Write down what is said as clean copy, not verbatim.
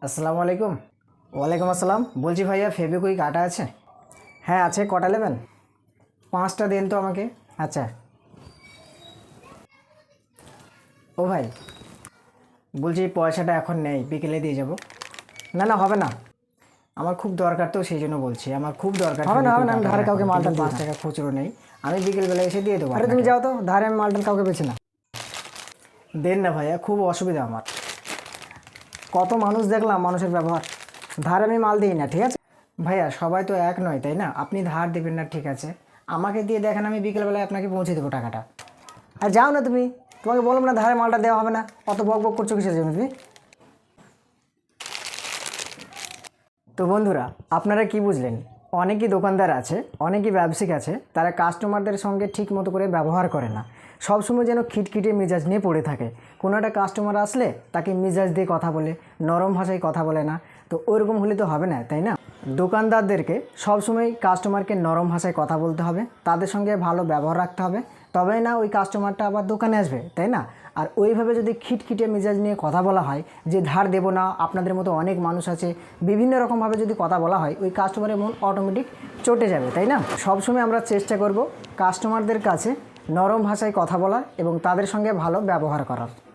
আসসালামু আলাইকুম। ওয়ালাইকুম আসসালাম। বলছি ভাইয়া ফেভিকুইক আটা আছে? হ্যাঁ আছে, কটা নেবেন? 5টা দিন তো আমাকে। আচ্ছা। ও ভাই, বলছি পয়সাটা এখন নেই, বিকেলে দিয়ে যাব। না না, হবে না, আমার খুব দরকার, তো সেই জন্য বলছি আমার খুব দরকার। হবে না হবে না, আমি ধারে কাউকে মালটা 5 টাকা খুচরো নেই, আমি বিকেলবেলা এসে দিয়ে দেবো। আরে তুমি যাও তো, ধারে আমি মালটা কাউকে বেছি না। দেন না ভাইয়া, খুব অসুবিধা আমার। কত মানুষ দেখলাম, মানুষের ব্যবহার। ধার আমি মাল দিই না, ঠিক আছে ভাইয়া, সবাই তো এক নয় তাই না? আপনি ধার দেবেন না, ঠিক আছে, আমাকে দিয়ে দেখেন, আমি বিকেলবেলায় আপনাকে পৌঁছে দেবো টাকাটা। আর যাও না তুমি, তোমাকে বললাম না ধারে মালটা দেওয়া হবে না, অত বক বক করছো কিসের জন্য তুমি? তো বন্ধুরা, আপনারা কি বুঝলেন? অনেকই দোকানদার আছে, অনেকই ব্যবসায়িক আছে, তারা কাস্টমারদের সঙ্গে ঠিক মতো করে ব্যবহার করে না, সবসময় যেন খিটখিটে মেজাজ নিয়ে পড়ে থাকে। কোনো একটা কাস্টমার আসলে তাকে মেজাজ দিয়ে কথা বলে, নরম ভাষায় কথা বলে না, তো ওইরকম হলে তো হবে না, তাই না? দোকানদারদেরকে সবসময় কাস্টমারকে নরম ভাষায় কথা বলতে হবে, তাদের সঙ্গে ভালো ব্যবহার রাখতে হবে, তবেই না ওই কাস্টমারটা আবার দোকানে আসবে, তাই না? আর ওইভাবে যদি খিটখিটে মেজাজ নিয়ে কথা বলা হয় যে ধার দেবো না, আপনাদের মতো অনেক মানুষ আছে, বিভিন্ন রকমভাবে যদি কথা বলা হয়, ওই কাস্টমারের মন অটোমেটিক চটে যাবে, তাই না? সবসময় আমরা চেষ্টা করব কাস্টমারদের কাছে নরম ভাষায় কথা বলার এবং তাদের সঙ্গে ভালো ব্যবহার করার।